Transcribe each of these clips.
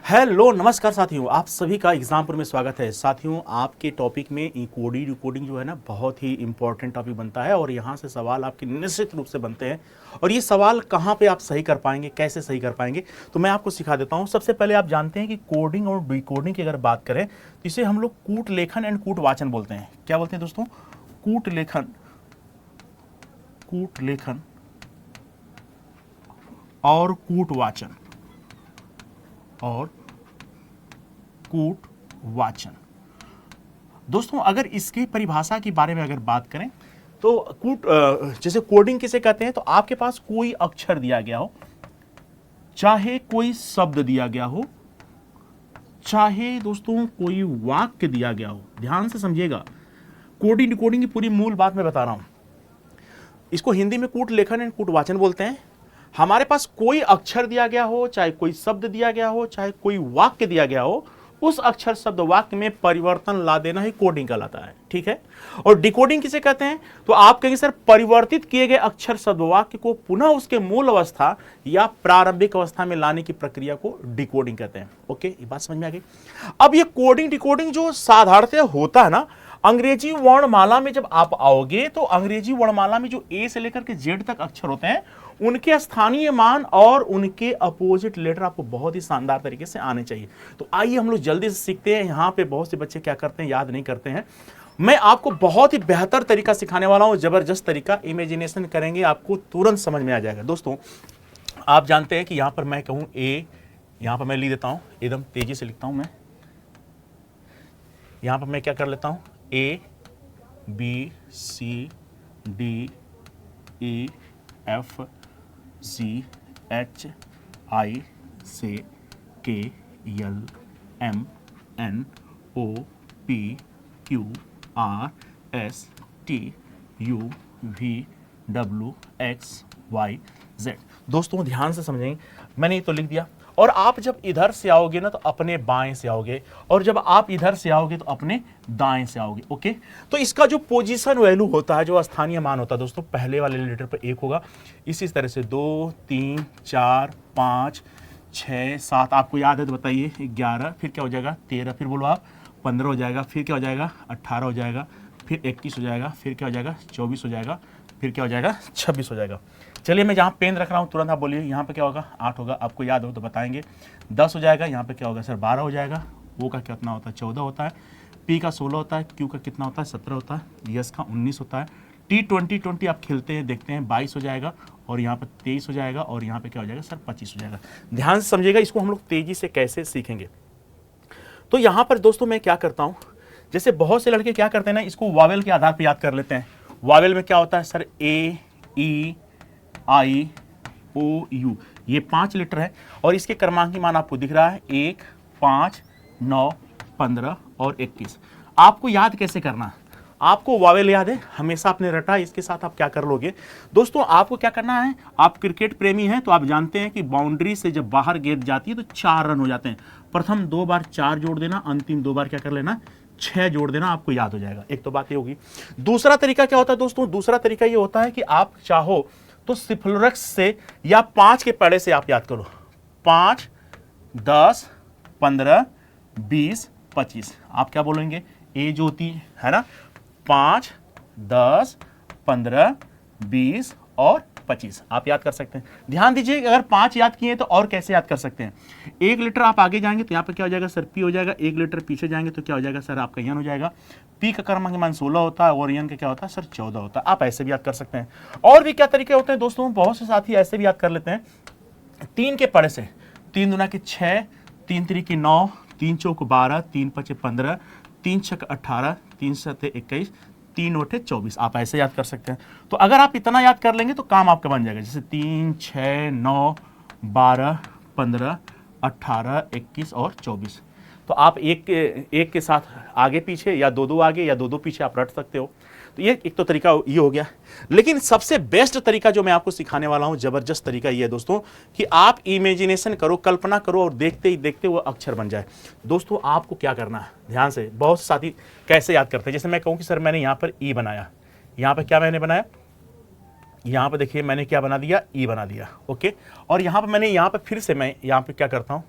Hello नमस्कार साथियों, आप सभी का एग्जामपुर में स्वागत है। साथियों, आपके टॉपिक में कोडिंग डिकोडिंग जो है ना बहुत ही इंपॉर्टेंट टॉपिक बनता है और यहाँ से सवाल आपके निश्चित रूप से बनते हैं। और ये सवाल कहाँ पे आप सही कर पाएंगे, कैसे सही कर पाएंगे, तो मैं आपको सिखा देता हूँ। सबसे पहले आप जानते हैं कि कोडिंग और डिकोडिंग की अगर बात करें तो इसे हम लोग कूट लेखन एंड कूट वाचन बोलते हैं। क्या बोलते हैं दोस्तों? कूट लेखन और कूट वाचन। दोस्तों, अगर इसकी परिभाषा के बारे में अगर बात करें तो जैसे कोडिंग किसे कहते हैं, तो आपके पास कोई अक्षर दिया गया हो, चाहे कोई शब्द दिया गया हो, चाहे दोस्तों कोई वाक्य दिया गया हो। ध्यान से समझिएगा, कोडिंग डिकोडिंग की पूरी मूल बात मैं बता रहा हूं। इसको हिंदी में कूट लेखन एंड कूट वाचन बोलते हैं। हमारे पास कोई अक्षर दिया गया हो, चाहे कोई शब्द दिया गया हो, चाहे कोई वाक्य दिया गया हो, उस अक्षर शब्द वाक्य में परिवर्तन ला देना ही कोडिंग कहलाता है। ठीक है। और डिकोडिंग किसे कहते हैं? तो आप कहेंगे सर, परिवर्तित किए गए अक्षर शब्द वाक्य को पुनः उसके मूल अवस्था या प्रारंभिक अवस्था में लाने की प्रक्रिया को डिकोडिंग कहते हैं। ओके, ये बात समझ में आ गई। अब ये कोडिंग डिकोडिंग जो साधारणतः होता है ना, अंग्रेजी वर्णमाला में जब आप आओगे तो अंग्रेजी वर्णमाला में जो ए से लेकर के जेड तक अक्षर होते हैं, उनके स्थानीय मान और उनके अपोजिट लेटर आपको बहुत ही शानदार तरीके से आने चाहिए। तो आइए हम लोग जल्दी से सीखते हैं। यहाँ पे बहुत से बच्चे क्या करते हैं, याद नहीं करते हैं। मैं आपको बहुत ही बेहतर तरीका सिखाने वाला हूँ, जबरदस्त तरीका। इमेजिनेशन करेंगे, आपको तुरंत समझ में आ जाएगा। दोस्तों, आप जानते हैं कि यहाँ पर मैं कहूँ ए, यहाँ पर मैं लिख देता हूँ, एकदम तेजी से लिखता हूँ मैं। यहाँ पर मैं क्या कर लेता हूँ, A B C D E F G H I से K L M N O P Q R S T U V W X Y Z. दोस्तों, ध्यान से समझेंगे, मैंने ये तो लिख दिया। और आप जब इधर से आओगे ना तो अपने बाएं से आओगे, और जब आप इधर से आओगे तो अपने दाएं से आओगे। ओके, तो इसका जो पोजीशन वैल्यू होता है, जो स्थानीय मान होता है दोस्तों, पहले वाले लेटर पर 1 होगा। इसी तरह से 2 3 4 5 6 7, आपको याद है तो बताइए, 11, फिर क्या हो जाएगा 13, फिर बोलो आप 15 हो जाएगा, फिर क्या हो जाएगा 18 हो जाएगा, फिर 21 हो जाएगा, फिर क्या हो जाएगा 24 हो जाएगा, फिर क्या हो जाएगा 26 हो जाएगा। चलिए, मैं जहाँ पेन रख रहा हूँ तुरंत आप बोलिए, यहाँ पे क्या होगा 8 होगा, आपको याद हो तो बताएंगे। 10 हो जाएगा, यहाँ पे क्या होगा सर 12 हो जाएगा। ओ का कितना होता है 14 होता है, पी का 16 होता है, क्यू का कितना होता है 17 होता है, यस का 19 होता है, टी 20 आप खेलते हैं देखते हैं 22 हो जाएगा, और यहाँ पर 23 हो जाएगा, और यहाँ पे क्या हो जाएगा सर 25 हो जाएगा। ध्यान से समझिएगा, इसको हम लोग तेजी से कैसे सीखेंगे। तो यहाँ पर दोस्तों मैं क्या करता हूँ, जैसे बहुत से लड़के क्या करते हैं ना, इसको वावेल के आधार पर याद कर लेते हैं। वावेल में क्या होता है sir, A E I O you, ये 5 लेटर है और इसके क्रमांकीय मान आपको दिख रहा है 1 5 9 15 और 21। आपको याद कैसे करना, आपको वावेल याद है, हमेशा आपने रटा, इसके साथ आप क्या कर लोगे दोस्तों, आपको क्या करना है। आप क्रिकेट प्रेमी हैं तो आप जानते हैं कि बाउंड्री से जब बाहर गेंद जाती है तो 4 रन हो जाते हैं। प्रथम 2 बार 4 जोड़ देना, अंतिम 2 बार क्या कर लेना 6 जोड़ देना, आपको याद हो जाएगा। एक तो बात ये होगी। दूसरा तरीका क्या होता है दोस्तों, दूसरा तरीका ये होता है कि आप चाहो तो सिफ्लोरक्स से या 5 के पड़े से आप याद करो, 5 10 15 20 25। आप क्या बोलेंगे, ए जो होती है ना 5 10 15 20 और 25, आप याद कर सकते हैं। ध्यान दीजिए, अगर 5 याद किए तो और कैसे याद कर सकते हैं। 1 लीटर आप आगे जाएंगे तो यहाँ पे क्या हो जाएगा सर पी हो जाएगा, 1 लीटर पीछे जाएंगे तो क्या हो जाएगा सर आपका यन हो जाएगा। पी का क्रमांक मान 16 होता है और यन का क्या होता है सर 14 होता है। आप ऐसे भी याद कर सकते हैं। और भी क्या तरीके होते हैं दोस्तों, बहुत से साथी ऐसे भी याद कर लेते हैं। 3 के पड़े से 3 दूना के 6, 3 3 9, 3 चौक 12, 3 5 15, 3 6 18, 3 7 21, 3 8 24। आप ऐसे याद कर सकते हैं। तो अगर आप इतना याद कर लेंगे तो काम आपका बन जाएगा। जैसे 3 6 9 12 15 18 21 और 24। तो आप एक के साथ आगे पीछे या 2 आगे या 2 पीछे आप रट सकते हो। तो ये एक तो तरीका ये हो गया। लेकिन सबसे बेस्ट तरीका जो मैं आपको सिखाने वाला हूं, जबरदस्त तरीका ये है दोस्तों, कि आप इमेजिनेशन करो, कल्पना करो और देखते ही देखते वो अक्षर बन जाए। दोस्तों, आपको क्या करना है, ध्यान से, बहुत साथी कैसे याद करते हैं। जैसे मैं कहूं कि सर मैंने यहां पर ई बनाया, यहां पर क्या मैंने बनाया, यहां पर देखिए मैंने क्या बना दिया, ई बना दिया। ओके, और यहां पर मैंने यहां पर फिर से मैं यहां पर क्या करता हूं,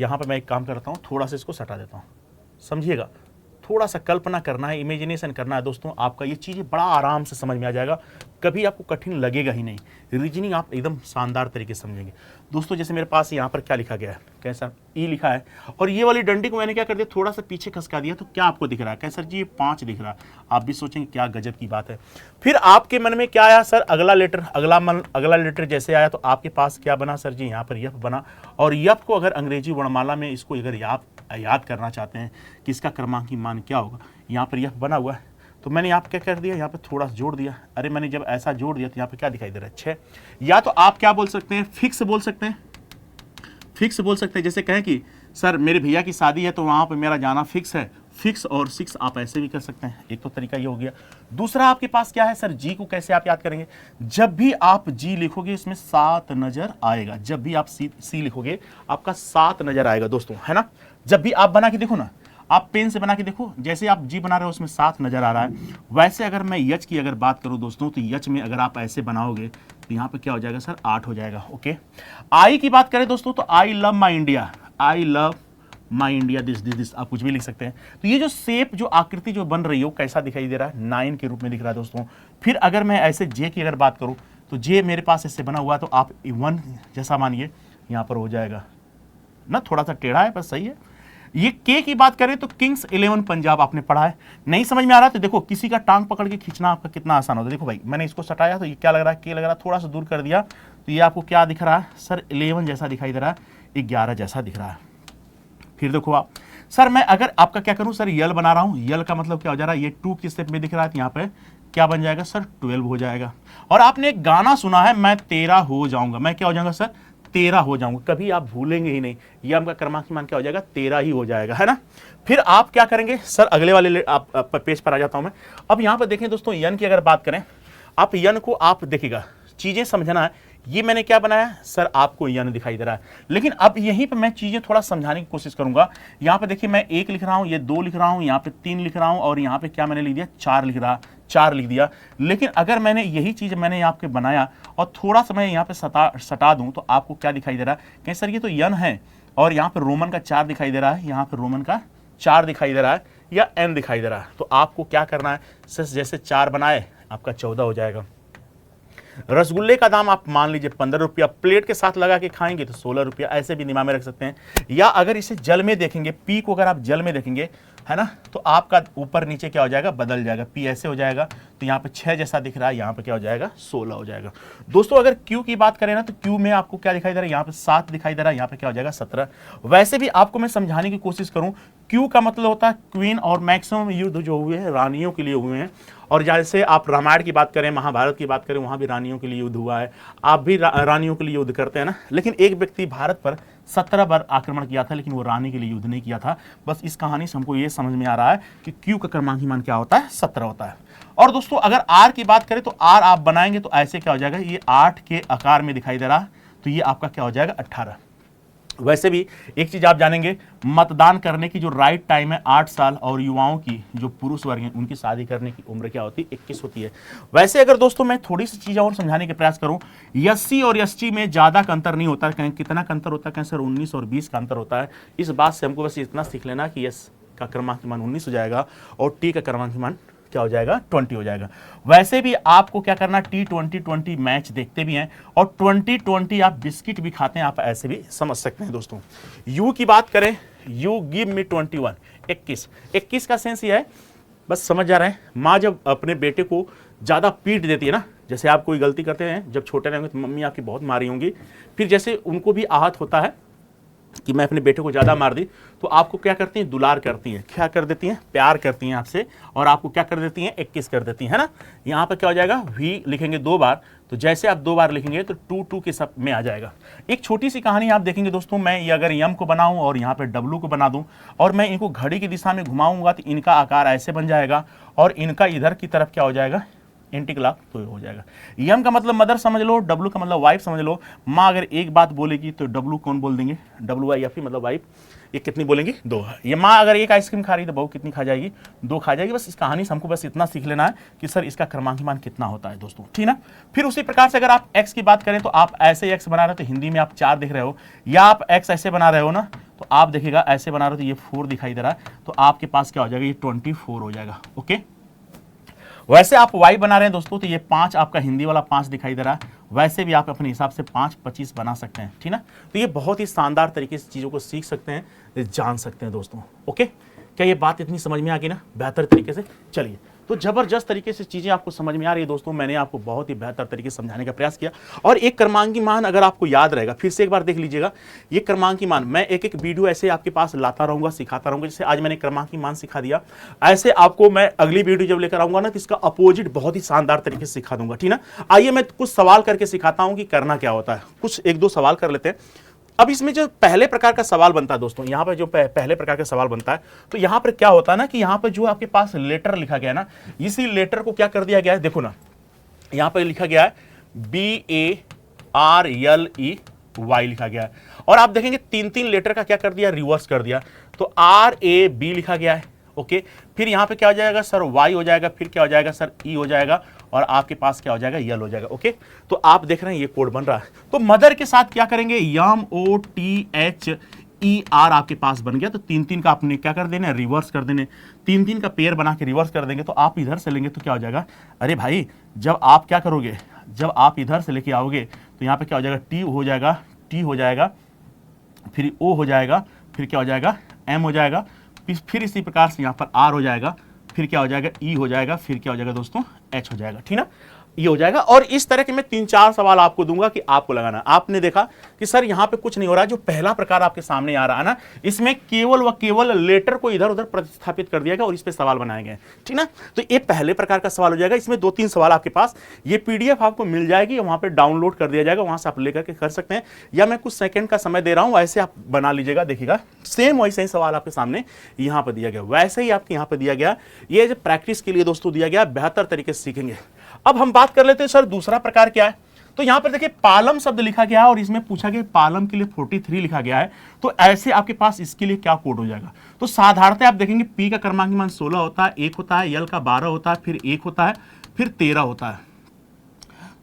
यहाँ पर मैं एक काम करता हूँ, थोड़ा सा इसको सटा देता हूँ, समझिएगा। थोड़ा सा कल्पना करना है, इमेजिनेशन करना है दोस्तों, आपका ये चीज़ें बड़ा आराम से समझ में आ जाएगा, कभी आपको कठिन लगेगा ही नहीं। रीजनिंग आप एकदम शानदार तरीके से समझेंगे दोस्तों। जैसे मेरे पास यहाँ पर क्या लिखा गया है, कैसा ई लिखा है, और ये वाली डंडी को मैंने क्या कर दिया, थोड़ा सा पीछे खसका दिया, तो क्या आपको दिख रहा है, कैसा जी, ये 5 दिख रहा है। आप भी सोचेंगे क्या गजब की बात है। फिर आपके मन में क्या आया सर, अगला लेटर, अगला लेटर जैसे आया तो आपके पास क्या बना सर जी, यहाँ पर यफ बना। और यफ को अगर अंग्रेजी वर्णमाला में इसको अगर याद करना चाहते हैं कि इसका क्रमांकीय मान क्या होगा, यहाँ पर यफ बना हुआ है, तो मैंने यहाँ पे क्या कर दिया, यहाँ पे थोड़ा सा जोड़ दिया। अरे मैंने जब ऐसा जोड़ दिया तो यहाँ पे क्या दिखाई दे रहा है, 6। या तो आप क्या बोल सकते हैं, फिक्स बोल सकते हैं, फिक्स बोल सकते हैं। जैसे कहें कि सर मेरे भैया की शादी है तो वहाँ पे मेरा जाना फिक्स है, फिक्स और 6 आप ऐसे भी कर सकते हैं। एक तो तरीका ये हो गया। दूसरा आपके पास क्या है सर, जी को कैसे आप याद करेंगे, जब भी आप जी लिखोगे इसमें 7 नजर आएगा। जब भी आप सी लिखोगे आपका 7 नजर आएगा दोस्तों, है ना। जब भी आप बना के देखो ना, आप पेन से बना के देखो, जैसे आप जी बना रहे हो उसमें 7 नजर आ रहा है। वैसे अगर मैं यच की अगर बात करूं दोस्तों, तो यच में अगर आप ऐसे बनाओगे तो यहाँ पे क्या हो जाएगा सर, 8 हो जाएगा। ओके, आई की बात करें दोस्तों, तो I love my India, I love my India, this आप कुछ भी लिख सकते हैं। तो ये जो शेप, जो आकृति जो बन रही है वो कैसा दिखाई दे रहा है, 9 के रूप में दिख रहा है दोस्तों। फिर अगर मैं ऐसे जे की अगर बात करूं, तो जे मेरे पास ऐसे बना हुआ, तो आप 1 जैसा मानिए यहाँ पर हो जाएगा ना, थोड़ा सा टेढ़ा है बस, सही है। ये के की बात करें तो किंग्स 11 पंजाब आपने पढ़ा है, नहीं समझ में आ रहा तो देखो, किसी का टांग पकड़ के खींचना आपका कितना आसान होता है। देखो भाई, मैंने इसको सटाया तो ये क्या लग रहा है, के लग रहा है, थोड़ा सा दूर कर दिया तो ये आपको क्या दिख रहा है सर, 11 जैसा दिखाई दे रहा है, 11 जैसा दिख रहा है। फिर देखो आप, सर मैं अगर आपका क्या करूं सर, यल बना रहा हूं, यल का मतलब क्या हो जा रहा है, ये 2 की स्टेप में दिख रहा है, तो यहाँ पे क्या बन जाएगा सर, 12 हो जाएगा। और आपने एक गाना सुना है, मैं तेरा हो जाऊंगा, मैं क्या हो जाऊंगा सर, 13 हो जाऊंगा, कभी आप भूलेंगे ही नहीं। ये आपका क्रमांक मान क्या हो जाएगा, 13 ही हो जाएगा, है ना। फिर आप क्या करेंगे सर, अगले वाले आप पेज पर आ जाता हूं मैं। अब यहाँ पर देखें दोस्तों, यन की अगर बात करें, आप यन को आप देखिएगा, चीजें समझना है। ये मैंने क्या बनाया सर, आपको यन दिखाई दे रहा है, लेकिन अब यहीं पे मैं चीजें थोड़ा समझाने की कोशिश करूंगा। यहाँ पे देखिए, मैं 1 लिख रहा हूँ, ये 2 लिख रहा हूँ, यहाँ पे 3 लिख रहा हूँ, और यहाँ पे क्या मैंने लिख दिया, 4 लिख दिया। लेकिन अगर मैंने यही चीज मैंने यहाँ पे बनाया और थोड़ा सा मैं यहाँ पे सटा दूं, तो आपको क्या दिखाई दे रहा है, कहीं सर ये तो यन है, और यहाँ पे रोमन का 4 दिखाई दे रहा है, यहाँ पे रोमन का 4 दिखाई दे रहा है, या एन दिखाई दे रहा है। तो आपको क्या करना है सर, जैसे 4 बनाए आपका 14 हो जाएगा। रसगुल्ले का दाम आप मान लीजिए 15 रुपया, प्लेट के साथ लगा के खाएंगे तो 16 रुपया, ऐसे भी दिमाग में रख सकते हैं। या अगर इसे जल में देखेंगे, पी को अगर आप जल में देखेंगे, है ना, तो आपका ऊपर नीचे क्या हो जाएगा, बदल जाएगा, पी ऐसे हो जाएगा, तो यहाँ पे 6 जैसा दिख रहा है, यहाँ पे क्या हो जाएगा, 16 हो जाएगा। दोस्तों अगर क्यू की बात करें ना, तो क्यू में आपको क्या दिखाई दे रहा है, यहाँ पे 7 दिखाई दे रहा है, यहाँ पे क्या हो जाएगा, 17। वैसे भी आपको मैं समझाने की कोशिश करूं, क्यू का मतलब होता है क्वीन, और मैक्सिमम युद्ध जो हुए हैं रानियों के लिए हुए हैं। और जैसे आप रामायण की बात करें, महाभारत की बात करें, वहां भी रानियों के लिए युद्ध हुआ है, आप भी रानियों के लिए युद्ध करते हैं ना। लेकिन एक व्यक्ति भारत पर 17 बार आक्रमण किया था, लेकिन वो रानी के लिए युद्ध नहीं किया था। बस इस कहानी से हमको ये समझ में आ रहा है कि क्यू का क्रमांक मान क्या होता है, 17 होता है। और दोस्तों अगर आर की बात करें, तो आर आप बनाएंगे तो ऐसे क्या हो जाएगा, ये 8 के आकार में दिखाई दे रहा है, तो ये आपका क्या हो जाएगा, 18। वैसे भी एक चीज आप जानेंगे, मतदान करने की जो राइट टाइम है 8 साल, और युवाओं की जो पुरुष वर्ग हैं उनकी शादी करने की उम्र क्या होती है, 21 होती है। वैसे अगर दोस्तों मैं थोड़ी सी चीजें और समझाने के प्रयास करूं, एससी और एसटी में ज्यादा का अंतर नहीं होता है। कहीं कितना का अंतर होता है, कहीं सर 19 और 20 का अंतर होता है। इस बात से हमको बस इतना सीख लेना कि एस का क्रमांक मान 19 हो जाएगा, और टी का क्रमांक मान क्या हो जाएगा, 20 हो जाएगा। वैसे भी आपको क्या करना, T20 मैच देखते भी हैं, और 20 आप बिस्किट भी खाते हैं, आप ऐसे भी समझ सकते हैं दोस्तों। यू की बात करें, यू गिव मी 21, 21 का सेंस ये है, बस समझ जा रहे हैं, माँ जब अपने बेटे को ज्यादा पीट देती है ना, जैसे आप कोई गलती करते हैं, जब छोटे रहेंगे तो मम्मी आपकी बहुत मारी होंगी, फिर जैसे उनको भी आहत होता है कि मैं अपने बेटे को ज्यादा मार दी, तो आपको क्या करती हैं, दुलार करती हैं, क्या कर देती हैं, प्यार करती हैं आपसे, और आपको क्या कर देती हैं, 21 कर देती हैं, है ना। यहाँ पर क्या हो जाएगा, वी लिखेंगे 2 बार, तो जैसे आप 2 बार लिखेंगे तो 2 के सब में आ जाएगा। एक छोटी सी कहानी आप देखेंगे दोस्तों, मैं ये अगर यम को बनाऊं और यहाँ पे डब्लू को बना दूं, और मैं इनको घड़ी की दिशा में घुमाऊंगा, तो इनका आकार ऐसे बन जाएगा, और इनका इधर की तरफ क्या हो जाएगा, एंटी क्लॉक तो हो जाएगा। यम का मतलब मदर समझ लो, डब्लू का मतलब वाइफ समझ लो। माँ अगर एक बात बोलेगी तो डब्लू कौन बोल देंगे, WIF मतलब वाइफ, ये कितनी बोलेंगी, 2। ये माँ अगर एक आइसक्रीम खा रही तो बहू कितनी खा जाएगी, 2 खा जाएगी। बस इस कहानी से हमको बस इतना सीख लेना है कि सर इसका क्रमांक मान कितना होता है दोस्तों, ठीक ना। फिर उसी प्रकार से अगर आप एक्स की बात करें, तो आप ऐसे एक्स बना रहे हो तो हिंदी में आप 4 दिख रहे हो, या आप एक्स ऐसे बना रहे हो ना, तो आप देखिएगा ऐसे बना रहे हो तो ये 4 दिखाई दे रहा है, तो आपके पास क्या हो जाएगा, ये 24 हो जाएगा। ओके, वैसे आप y बना रहे हैं दोस्तों तो ये 5 आपका हिंदी वाला 5 दिखाई दे रहा है, वैसे भी आप अपने हिसाब से 5 25 बना सकते हैं, ठीक ना। तो ये बहुत ही शानदार तरीके से चीज़ों को सीख सकते हैं, जान सकते हैं दोस्तों। ओके, क्या ये बात इतनी समझ में आ गई ना बेहतर तरीके से? चलिए, तो जबरदस्त तरीके से चीज़ें आपको समझ में आ रही है दोस्तों, मैंने आपको बहुत ही बेहतर तरीके से समझाने का प्रयास किया। और एक क्रमांकी मान अगर आपको याद रहेगा, फिर से एक बार देख लीजिएगा, ये क्रमांकी मान मैं एक एक वीडियो ऐसे आपके पास लाता रहूंगा, सिखाता रहूंगा। जैसे आज मैंने क्रमांकी मान सिखा दिया, ऐसे आपको मैं अगली वीडियो जब लेकर आऊंगा ना तो इसका अपोजिट बहुत ही शानदार तरीके से सिखा दूंगा, ठीक ना। आइए मैं कुछ सवाल करके सिखाता हूं कि करना क्या होता है, कुछ एक दो सवाल कर लेते हैं। अब इसमें जो पहले प्रकार का सवाल बनता है दोस्तों, यहाँ पे जो पहले प्रकार का सवाल बनता है, तो यहाँ पर क्या होता है ना कि यहाँ पे जो आपके पास लेटर लिखा गया है ना, इसी लेटर को क्या कर दिया गया है, देखो ना, यहाँ पे लिखा गया है BARLEY लिखा गया है, और आप देखेंगे 3 लेटर का क्या कर दिया, रिवर्स कर दिया, तो RAB लिखा गया है। ओके, फिर यहाँ पे क्या हो जाएगा सर, Y हो जाएगा, फिर क्या हो जाएगा सर, E हो जाएगा, और आपके पास क्या हो जाएगा, यल हो जाएगा। ओके, तो आप देख रहे हैं ये कोड बन रहा है। तो मदर के साथ क्या करेंगे, MOTHER आपके पास बन गया, तो 3 का आपने क्या कर देना, रिवर्स कर देने, 3 का पेयर बना के रिवर्स कर देंगे, तो आप इधर से लेंगे तो क्या हो जाएगा, अरे भाई जब आप क्या करोगे, जब आप इधर से लेके आओगे तो यहाँ पे क्या हो जाएगा, T हो जाएगा, T हो जाएगा, फिर O हो जाएगा, फिर क्या हो जाएगा, M हो जाएगा, फिर इसी प्रकार से यहाँ पर R हो जाएगा, फिर क्या हो जाएगा, E हो जाएगा, फिर क्या हो जाएगा दोस्तों, H हो जाएगा, ठीक ना, ये हो जाएगा। और इस तरह के मैं 3-4 सवाल आपको दूंगा कि आपको लगाना। आपने देखा कि सर यहाँ पे कुछ नहीं हो रहा है, जो पहला प्रकार आपके सामने आ रहा है ना, इसमें केवल व केवल लेटर को इधर उधर प्रतिस्थापित कर दिया गया और इस पे सवाल बनाए गए, ठीक ना। तो ये पहले प्रकार का सवाल हो जाएगा। इसमें 2-3 सवाल आपके पास, ये PDF आपको मिल जाएगी, वहां पर डाउनलोड कर दिया जाएगा, वहां से आप लेकर के कर सकते हैं, या मैं कुछ सेकंड का समय दे रहा हूं, ऐसे आप बना लीजिएगा। देखिएगा सेम वैसे ही सवाल आपके सामने यहाँ पर दिया गया, वैसे ही आपके यहाँ पर दिया गया। ये जो प्रैक्टिस के लिए दोस्तों दिया गया, बेहतर तरीके से सीखेंगे। अब हम बात कर लेते हैं सर दूसरा प्रकार क्या है। तो यहां पर देखिए पालम शब्द लिखा गया है और इसमें पूछा गया पालम के लिए 43 लिखा गया है, तो ऐसे आपके पास इसके लिए क्या कोड हो जाएगा। तो साधारणतः आप देखेंगे P का क्रमांक मान 16 होता है, 1 होता है, L का 12 होता है, फिर 1 होता है, फिर 13 होता है।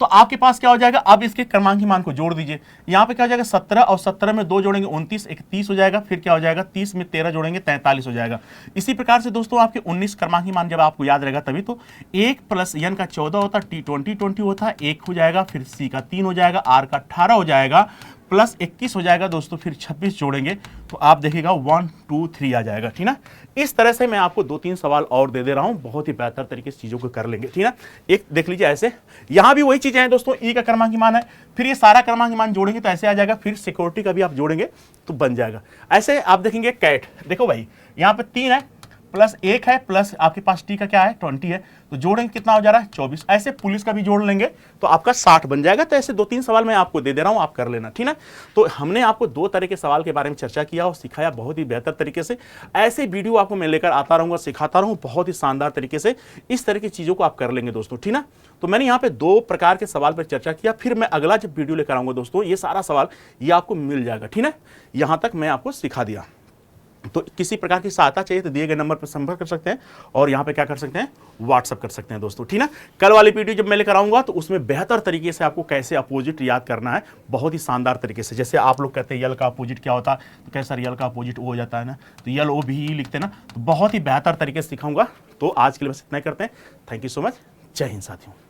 तो आपके पास क्या हो जाएगा, अब इसके क्रमांक मान को जोड़ दीजिए। यहाँ पे क्या हो जाएगा 17, और 17 में 2 जोड़ेंगे 29, 31 हो जाएगा, फिर क्या हो जाएगा 30 में 13 जोड़ेंगे 43 हो जाएगा। इसी प्रकार से दोस्तों आपके 19 क्रमांक मान जब आपको याद रहेगा तभी, तो 1 प्लस N का 14 होता है, T 20 होता है, 1 हो जाएगा, फिर C का 3 हो जाएगा, R का 18 हो जाएगा, प्लस 21 हो जाएगा दोस्तों, फिर 26 जोड़ेंगे तो आप देखिएगा 1 2 3 आ जाएगा, ठीक ना। इस तरह से मैं आपको 2-3 सवाल और दे रहा हूं, बहुत ही बेहतर तरीके से चीजों को कर लेंगे, ठीक ना। एक देख लीजिए ऐसे, यहां भी वही चीजें हैं दोस्तों, E का क्रमांक मान है, फिर ये सारा क्रमांक मान जोड़ेंगे तो ऐसे आ जाएगा, फिर सिक्योरिटी का भी आप जोड़ेंगे तो बन जाएगा। ऐसे आप देखेंगे कैट, देखो भाई यहाँ पे 3 है, प्लस 1 है, प्लस आपके पास T का क्या है 20 है, तो जोड़ेंगे कितना हो जा रहा है 24। ऐसे पुलिस का भी जोड़ लेंगे तो आपका 60 बन जाएगा। तो ऐसे 2-3 सवाल मैं आपको दे रहा हूं, आप कर लेना, ठीक ना। तो हमने आपको 2 तरह के सवाल के बारे में चर्चा किया और सिखाया बहुत ही बेहतर तरीके से। ऐसे वीडियो आपको मैं लेकर आता रहूंगा, सिखाता रहूं बहुत ही शानदार तरीके से। इस तरह की चीजों को आप कर लेंगे दोस्तों, ठीक ना। तो मैंने यहाँ पे 2 प्रकार के सवाल पर चर्चा किया, फिर मैं अगला जब वीडियो लेकर आऊंगा दोस्तों, ये सारा सवाल ये आपको मिल जाएगा, ठीक ना। यहां तक मैं आपको सिखा दिया। तो किसी प्रकार की सहायता चाहिए तो दिए गए नंबर पर संपर्क कर सकते हैं, और यहाँ पे क्या कर सकते हैं, व्हाट्सअप कर सकते हैं दोस्तों, ठीक ना। कल वाली वीडियो जब मैं लेकर आऊंगा तो उसमें बेहतर तरीके से आपको कैसे अपोजिट याद करना है, बहुत ही शानदार तरीके से। जैसे आप लोग कहते हैं यल का अपोजिट क्या होता है, तो कैसे सर यल का अपोजिट ओ हो जाता है ना, तो यल ओ भी लिखते हैं ना, तो बहुत ही बेहतर तरीके से सिखाऊंगा। तो आज के लिए बस इतना ही करते हैं। थैंक यू सो मच, जय हिंद साथियों।